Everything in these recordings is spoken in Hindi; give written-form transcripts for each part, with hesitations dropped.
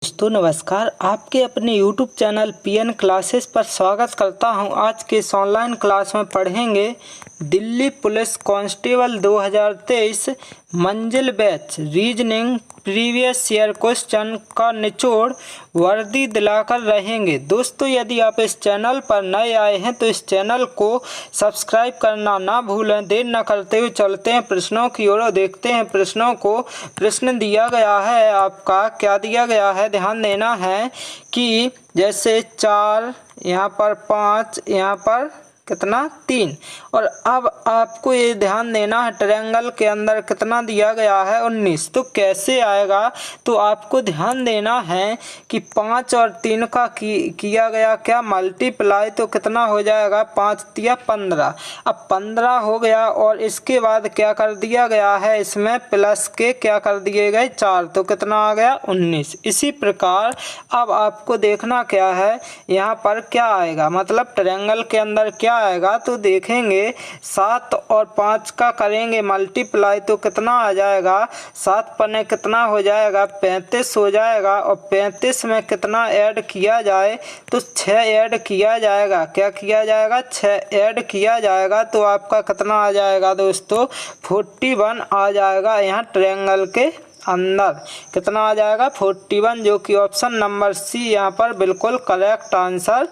दोस्तों नमस्कार, आपके अपने YouTube चैनल PN क्लासेस पर स्वागत करता हूं। आज के इस ऑनलाइन क्लास में पढ़ेंगे दिल्ली पुलिस कांस्टेबल 2023 मंजिल batch reasoning previous year question का निचोड़ वर्दी दिलाकर रहेंगे। दोस्तों यदि आप इस चैनल पर नए आए हैं तो इस चैनल को सब्सक्राइब करना ना भूलें। देर न करते हुए चलते हैं प्रश्नों की ओर और देखते हैं प्रश्नों को। प्रश्न दिया गया है, आपका क्या दिया गया है ध्यान देना है कि जैसे 4, यहाँ पर 5, यहाँ पर कितना 3, और अब आपको ये ध्यान देना है ट्रायंगल के अंदर कितना दिया गया है 19। तो कैसे आएगा, तो आपको ध्यान देना है कि 5 और 3 का किया गया क्या मल्टीप्लाई, तो कितना हो जाएगा 5 या 15। अब 15 हो गया और इसके बाद क्या कर दिया गया है, इसमें प्लस के क्या कर दिए गए 4, तो कितना आ गया 19। इसी प्रकार अब आपको देखना क्या है, यहाँ पर क्या आएगा, मतलब ट्रायंगल के अंदर क्या आएगा, तो देखेंगे 7 और 5 का करेंगे मल्टीप्लाई तो कितना आ जाएगा, 7 पन्ने कितना हो जाएगा 35 हो जाएगा, और 35 में कितना ऐड किया जाए तो 6 ऐड किया जाएगा। क्या किया जाएगा, 6 ऐड किया जाएगा, तो आपका कितना आ जाएगा दोस्तों 41 आ जाएगा। यहाँ ट्रायंगल के अंदर कितना आ जाएगा 41, जो कि ऑप्शन नंबर सी यहाँ पर बिल्कुल करेक्ट आंसर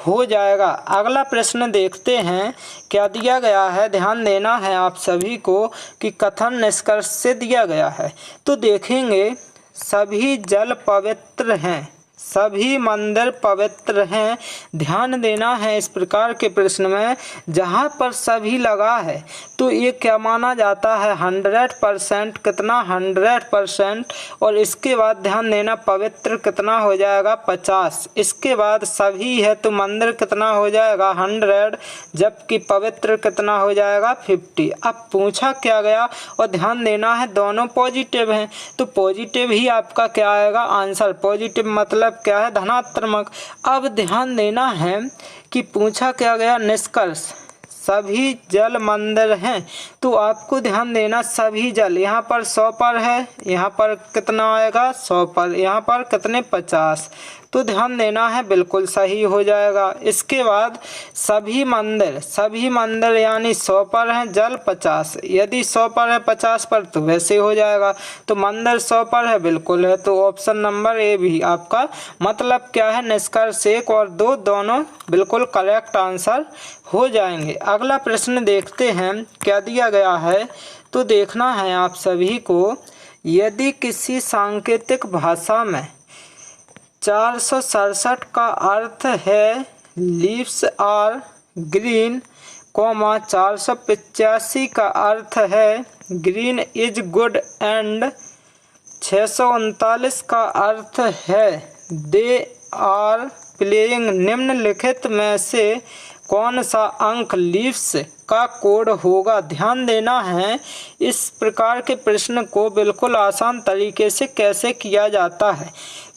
हो जाएगा। अगला प्रश्न देखते हैं क्या दिया गया है, ध्यान देना है आप सभी को कि कथन निष्कर्ष से दिया गया है। तो देखेंगे सभी जल पवित्र हैं, सभी मंदिर पवित्र हैं। ध्यान देना है इस प्रकार के प्रश्न में जहाँ पर सभी लगा है तो ये क्या माना जाता है 100%, कितना 100%, और इसके बाद ध्यान देना पवित्र कितना हो जाएगा 50। इसके बाद सभी है तो मंदिर कितना हो जाएगा 100, जबकि पवित्र कितना हो जाएगा 50। अब पूछा क्या गया, और ध्यान देना है दोनों पॉजिटिव हैं तो पॉजिटिव ही आपका क्या आएगा आंसर। पॉजिटिव मतलब क्या है धनात्मक। अब ध्यान देना है कि पूछा क्या गया निष्कर्ष सभी जल मंदिर हैं, तो आपको ध्यान देना सभी जल यहाँ पर 100 पर है, यहाँ पर कितना आएगा 100 पर, यहाँ पर कितने 50, तो ध्यान देना है बिल्कुल सही हो जाएगा। इसके बाद सभी मंदिर यानी 100 पर है, जल 50, यदि 100 पर है 50 पर तो वैसे हो जाएगा, तो मंदिर 100 पर है बिल्कुल है, तो ऑप्शन नंबर ए भी आपका मतलब क्या है निष्कर्ष 1 और 2 दोनों बिल्कुल करेक्ट आंसर हो जाएंगे। अगला प्रश्न देखते हैं क्या दिया गया है, तो देखना है आप सभी को यदि किसी सांकेतिक भाषा में 467 का अर्थ है लीव्स आर ग्रीन, 485 का अर्थ है ग्रीन इज गुड एंड 639 का अर्थ है दे आर प्लेइंग, निम्नलिखित में से कौन सा अंक लीव्स का कोड होगा। ध्यान देना है इस प्रकार के प्रश्न को बिल्कुल आसान तरीके से कैसे किया जाता है।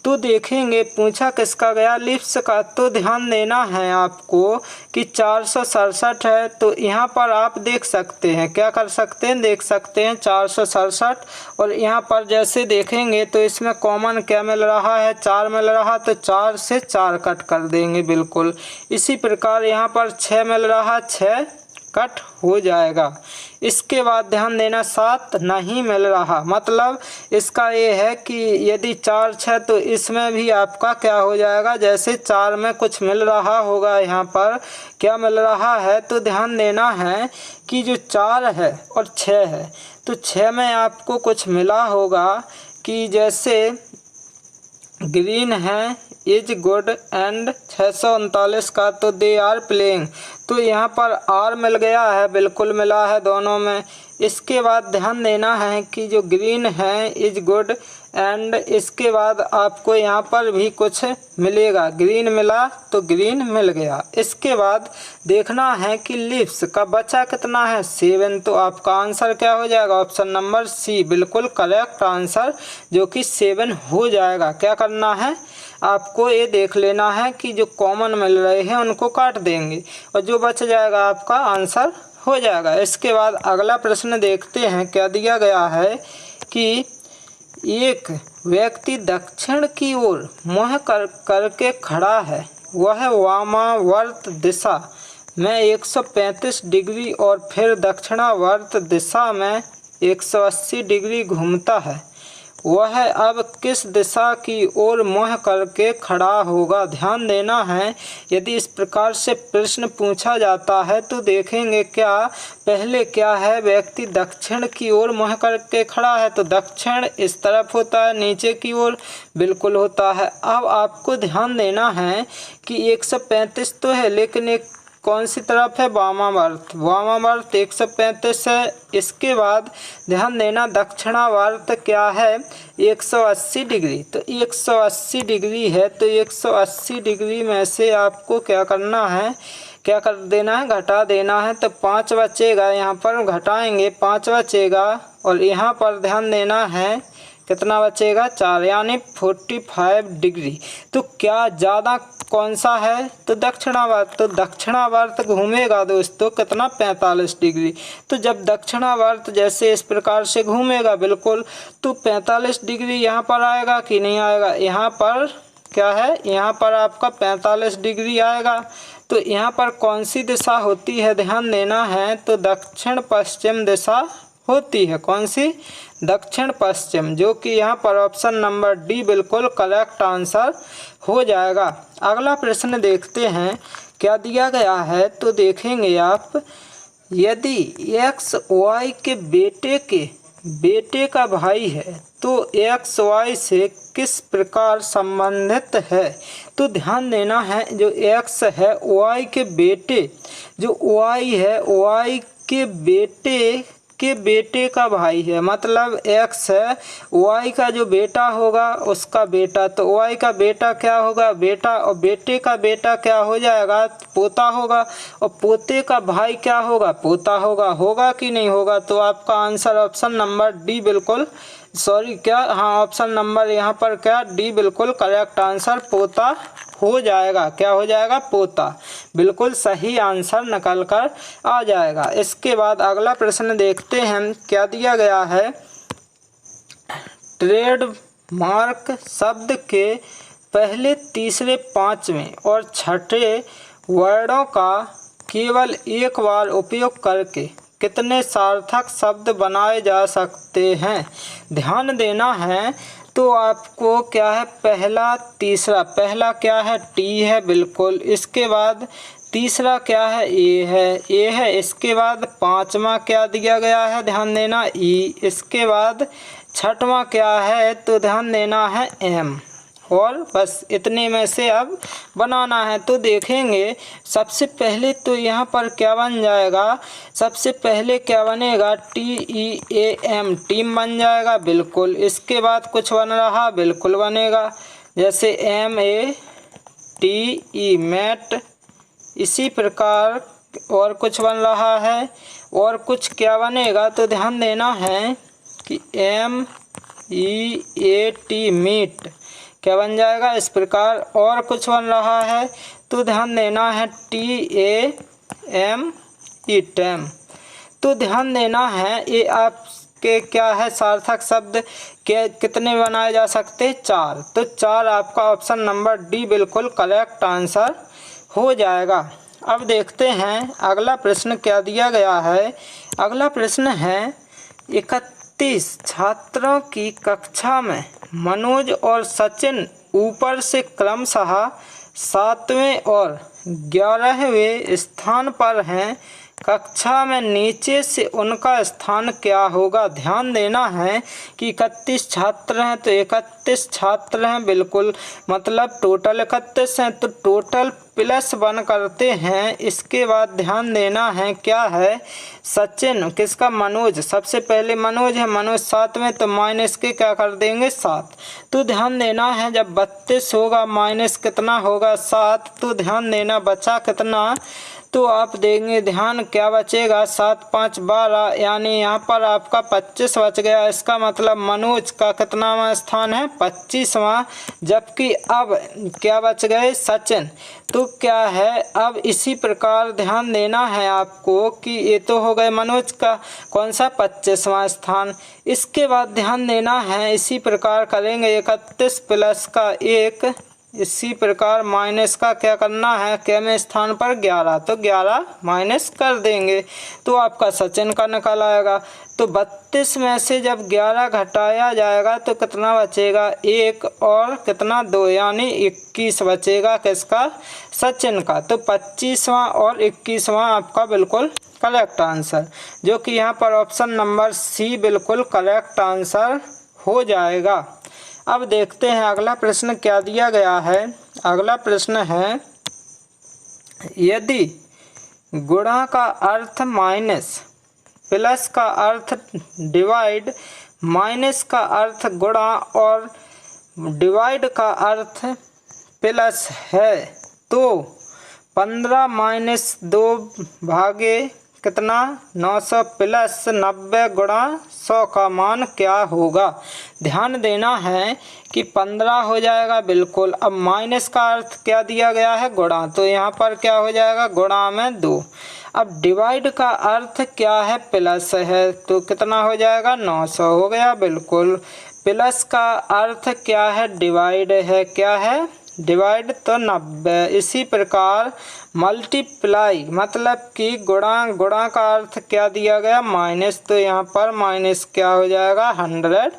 तो देखेंगे पूछा किसका गया लीव्स का, तो ध्यान देना है आपको कि 467 है, तो यहाँ पर आप देख सकते हैं क्या कर सकते हैं, देख सकते हैं 467, और यहाँ पर जैसे देखेंगे तो इसमें कॉमन क्या मिल रहा है 4 मिल रहा, तो 4 से 4 कट कर देंगे बिल्कुल। इसी प्रकार यहाँ पर 6 मिल रहा, 6 कट हो जाएगा। इसके बाद ध्यान देना 7 नहीं मिल रहा, मतलब इसका ये है कि यदि 4 6 तो इसमें भी आपका क्या हो जाएगा, जैसे 4 में कुछ मिल रहा होगा, यहाँ पर क्या मिल रहा है, तो ध्यान देना है कि जो 4 है और 6 है तो 6 में आपको कुछ मिला होगा कि जैसे ग्रीन है इज गुड एंड 639 का तो दे आर प्लेइंग, तो यहाँ पर आर मिल गया है, बिल्कुल मिला है दोनों में। इसके बाद ध्यान देना है कि जो ग्रीन है इज गुड एंड इसके बाद आपको यहाँ पर भी कुछ मिलेगा, ग्रीन मिला तो ग्रीन मिल गया। इसके बाद देखना है कि लीव्स का बचा कितना है 7, तो आपका आंसर क्या हो जाएगा ऑप्शन नंबर सी बिल्कुल करेक्ट आंसर, जो कि 7 हो जाएगा। क्या करना है आपको ये देख लेना है कि जो कॉमन मिल रहे हैं उनको काट देंगे और जो बच जाएगा आपका आंसर हो जाएगा। इसके बाद अगला प्रश्न देखते हैं क्या दिया गया है कि एक व्यक्ति दक्षिण की ओर मुँह करके खड़ा है। वह वामावर्त दिशा में 135 डिग्री और फिर दक्षिणावर्त दिशा में 180 डिग्री घूमता है। वह अब किस दिशा की ओर मुँह करके खड़ा होगा? ध्यान देना है, यदि इस प्रकार से प्रश्न पूछा जाता है तो देखेंगे पहले क्या है, व्यक्ति दक्षिण की ओर मुँह करके खड़ा है तो दक्षिण इस तरफ होता है, नीचे की ओर बिल्कुल होता है। अब आपको ध्यान देना है कि 135 तो है, लेकिन एक कौन सी तरफ है? वामावर्त। वामावर्त 135 है। इसके बाद ध्यान देना दक्षिणावर्त क्या है? 180 डिग्री। तो 180 डिग्री है, तो 180 डिग्री में से आपको क्या करना है, क्या कर देना है? घटा देना है। तो 5 बचेगा, यहाँ पर घटाएंगे 5 बचेगा और यहाँ पर ध्यान देना है कितना बचेगा? 4, यानी 45 डिग्री। तो क्या ज़्यादा कौन सा है? तो दक्षिणावर्त। तो दक्षिणावर्त घूमेगा दोस्तों कितना? 45 डिग्री। तो जब दक्षिणावर्त जैसे इस प्रकार से घूमेगा बिल्कुल, तो 45 डिग्री यहाँ पर आएगा कि नहीं आएगा? यहाँ पर क्या है, यहाँ पर आपका 45 डिग्री आएगा। तो यहाँ पर कौन सी दिशा होती है? ध्यान देना है, तो दक्षिण पश्चिम दिशा होती है। कौन सी? दक्षिण पश्चिम, जो कि यहाँ पर ऑप्शन नंबर डी बिल्कुल करेक्ट आंसर हो जाएगा। अगला प्रश्न देखते हैं क्या दिया गया है, तो देखेंगे आप, यदि x y के बेटे का भाई है तो x y से किस प्रकार संबंधित है? तो ध्यान देना है, जो x है y के बेटे, जो y है y के बेटे का भाई है, मतलब x है y का जो बेटा होगा उसका बेटा, तो y का बेटा क्या होगा? बेटा, और बेटे का बेटा क्या हो जाएगा? पोता होगा, और पोते का भाई क्या होगा? पोता होगा। होगा कि नहीं होगा? तो आपका आंसर ऑप्शन नंबर डी बिल्कुल, सॉरी क्या, हाँ ऑप्शन नंबर यहाँ पर क्या, डी बिल्कुल करेक्ट आंसर पोता हो जाएगा। क्या हो जाएगा? पोता। बिल्कुल सही आंसर निकल कर आ जाएगा। इसके बाद अगला प्रश्न देखते हैं क्या दिया गया है, ट्रेडमार्क शब्द के पहले, तीसरे, पांचवें और छठे वर्णों का केवल एक बार उपयोग करके कितने सार्थक शब्द बनाए जा सकते हैं? ध्यान देना है, तो आपको क्या है, पहला, तीसरा, पहला क्या है? टी है बिल्कुल। इसके बाद तीसरा क्या है? ए है। इसके बाद पांचवा क्या दिया गया है? ध्यान देना ई। इसके बाद छठवां क्या है? तो ध्यान देना है एम। और बस इतने में से अब बनाना है। तो देखेंगे सबसे पहले तो यहाँ पर क्या बन जाएगा, सबसे पहले क्या बनेगा? TEAM, टीम बन जाएगा बिल्कुल। इसके बाद कुछ बन रहा? बिल्कुल बनेगा, जैसे MATE, मैट। इसी प्रकार और कुछ बन रहा है, और कुछ क्या बनेगा? तो ध्यान देना है कि MEAT, मीट क्या बन जाएगा इस प्रकार। और कुछ बन रहा है तो ध्यान देना है TAME, टैम। तो ध्यान देना है, ये आपके क्या है, सार्थक शब्द के कितने बनाए जा सकते हैं? 4। तो 4 आपका ऑप्शन नंबर डी बिल्कुल करेक्ट आंसर हो जाएगा। अब देखते हैं अगला प्रश्न क्या दिया गया है। अगला प्रश्न है, 31 छात्रों की कक्षा में मनोज और सचिन ऊपर से क्रमशः 7वें और 11वें स्थान पर हैं। कक्षा में नीचे से उनका स्थान क्या होगा? ध्यान देना है कि 31 छात्र हैं, तो 31 छात्र हैं बिल्कुल, मतलब टोटल 31 हैं, तो टोटल प्लस 1 करते हैं। इसके बाद ध्यान देना है क्या है, सचिन किसका? मनोज। सबसे पहले मनोज है, मनोज 7 में, तो माइनस के क्या कर देंगे? 7। तो ध्यान देना है, जब 32 होगा माइनस कितना होगा? 7। तो ध्यान देना बचा कितना? तो आप देंगे ध्यान क्या बचेगा, 7 5 12, यानी यहाँ पर आपका 25 बच गया। इसका मतलब मनोज का कितनावां स्थान है, 25वां। जबकि अब क्या बच गए, सचिन। तो क्या है, अब इसी प्रकार ध्यान देना है आपको कि ये तो हो गए मनोज का कौन सा 25वां स्थान। इसके बाद ध्यान देना है इसी प्रकार करेंगे 31 प्लस का 1, इसी प्रकार माइनस का क्या करना है, केवें स्थान पर 11, तो 11 माइनस कर देंगे तो आपका सचिन का निकल आएगा। तो 32 में से जब 11 घटाया जाएगा तो कितना बचेगा, 1 और कितना 2, यानी 21 बचेगा किसका, सचिन का। तो 25वां और 21वां आपका बिल्कुल करेक्ट आंसर, जो कि यहाँ पर ऑप्शन नंबर सी बिल्कुल करेक्ट आंसर हो जाएगा। अब देखते हैं अगला प्रश्न क्या दिया गया है। अगला प्रश्न है, यदि गुणा का अर्थ माइनस, प्लस का अर्थ डिवाइड, माइनस का अर्थ गुणा और डिवाइड का अर्थ प्लस है, तो 15 माइनस 2 भागे कितना 900 प्लस 90 गुणा 100 का मान क्या होगा। ध्यान देना है कि 15 हो जाएगा बिल्कुल। अब माइनस का अर्थ क्या दिया गया है, गुणा, तो यहाँ पर क्या हो जाएगा, गुणा में 2। अब डिवाइड का अर्थ क्या है, प्लस है, तो कितना हो जाएगा 900 हो गया बिल्कुल। प्लस का अर्थ क्या है, डिवाइड है, क्या है डिवाइड, तो 90। इसी प्रकार मल्टीप्लाई मतलब कि गुणा का अर्थ क्या दिया गया, माइनस, तो यहाँ पर माइनस क्या हो जाएगा 100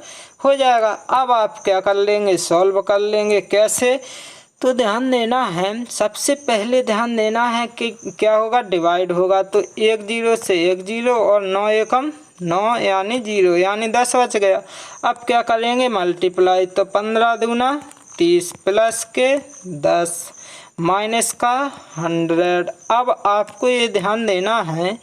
हो जाएगा। अब आप क्या कर लेंगे, सॉल्व कर लेंगे। कैसे, तो ध्यान देना है, सबसे पहले ध्यान देना है कि क्या होगा, डिवाइड होगा, तो 1 0 से 1 0 और 9 एकम 9 यानी 0, यानी 10 बच गया। अब क्या करेंगे, मल्टीप्लाई, तो 15 दूना 30 प्लस के 10 माइनस का 100। अब आपको ये ध्यान देना है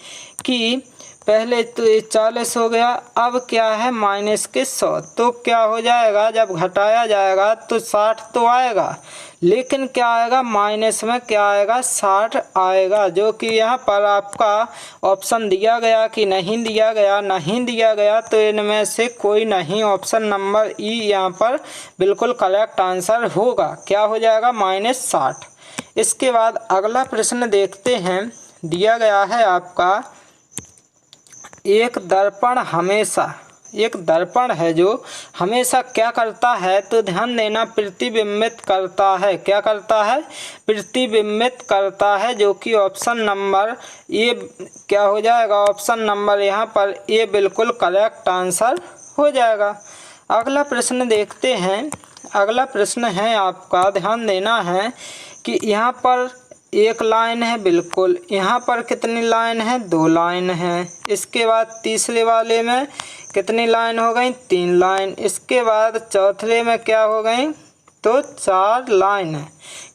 कि पहले तो ये 40 हो गया, अब क्या है माइनस के 100, तो क्या हो जाएगा, जब घटाया जाएगा तो 60 तो आएगा, लेकिन क्या आएगा माइनस में, क्या आएगा 60 आएगा, जो कि यहाँ पर आपका ऑप्शन दिया गया कि नहीं दिया गया, नहीं दिया गया, तो इनमें से कोई नहीं, ऑप्शन नंबर ई यहाँ पर बिल्कुल करेक्ट आंसर होगा। क्या हो जाएगा, -60। इसके बाद अगला प्रश्न देखते हैं, दिया गया है आपका, एक दर्पण है जो हमेशा क्या करता है, तो ध्यान देना, प्रतिबिंबित करता है। क्या करता है, प्रतिबिंबित करता है, जो कि ऑप्शन नंबर ए क्या हो जाएगा, ऑप्शन नंबर यहाँ पर ए बिल्कुल करेक्ट आंसर हो जाएगा। अगला प्रश्न देखते हैं। अगला प्रश्न है आपका, ध्यान देना है कि यहाँ पर एक लाइन है बिल्कुल, यहाँ पर कितनी लाइन है, 2 लाइन है। इसके बाद तीसरे वाले में कितनी लाइन हो गई, 3 लाइन। इसके बाद चौथे में क्या हो गई, तो 4 लाइन है।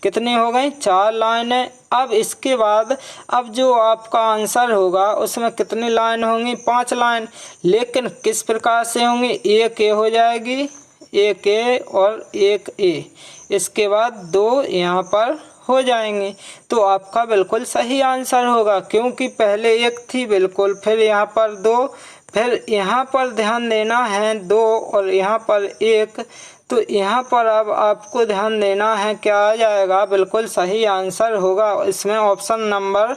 कितनी हो गई, 4 लाइन है। अब इसके बाद अब जो आपका आंसर होगा उसमें कितनी लाइन होंगी, 5 लाइन, लेकिन किस प्रकार से होंगी, एक ए हो जाएगी, एक ए और एक ए, इसके बाद 2 यहाँ पर हो जाएंगे, तो आपका बिल्कुल सही आंसर होगा, क्योंकि पहले 1 थी बिल्कुल, फिर यहाँ पर 2, फिर यहाँ पर ध्यान देना है 2 और यहाँ पर 1, तो यहाँ पर अब आपको ध्यान देना है क्या आ जाएगा, बिल्कुल सही आंसर होगा इसमें ऑप्शन नंबर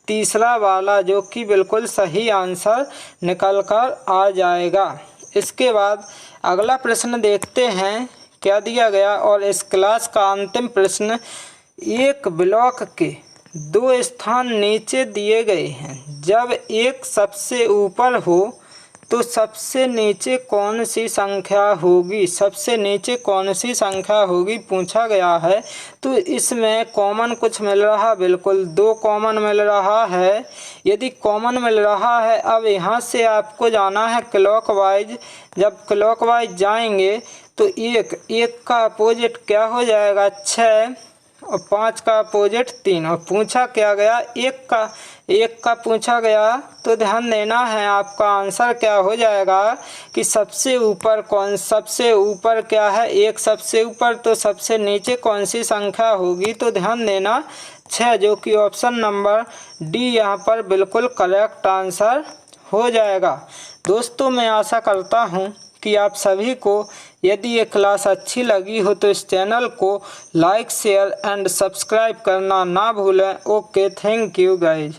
तीसरा वाला, जो कि बिल्कुल सही आंसर निकल कर आ जाएगा। इसके बाद अगला प्रश्न देखते हैं क्या दिया गया, और इस क्लास का अंतिम प्रश्न, एक ब्लॉक के 2 स्थान नीचे दिए गए हैं, जब एक सबसे ऊपर हो तो सबसे नीचे कौन सी संख्या होगी, सबसे नीचे कौन सी संख्या होगी पूछा गया है। तो इसमें कॉमन कुछ मिल रहा, बिल्कुल 2 कॉमन मिल रहा है। यदि कॉमन मिल रहा है, अब यहाँ से आपको जाना है क्लॉकवाइज, जब क्लॉकवाइज जाएंगे तो एक का अपोजिट क्या हो जाएगा, 6 और 5 का अपोजिट 3, और पूछा क्या गया, एक का पूछा गया, तो ध्यान देना है आपका आंसर क्या हो जाएगा कि सबसे ऊपर सबसे ऊपर क्या है, एक सबसे ऊपर, तो सबसे नीचे कौन सी संख्या होगी, तो ध्यान देना 6 जो कि ऑप्शन नंबर डी यहाँ पर बिल्कुल करेक्ट आंसर हो जाएगा। दोस्तों मैं आशा करता हूँ कि आप सभी को यदि ये क्लास अच्छी लगी हो तो इस चैनल को लाइक शेयर एंड सब्सक्राइब करना ना भूलें। Okay, thank you guys.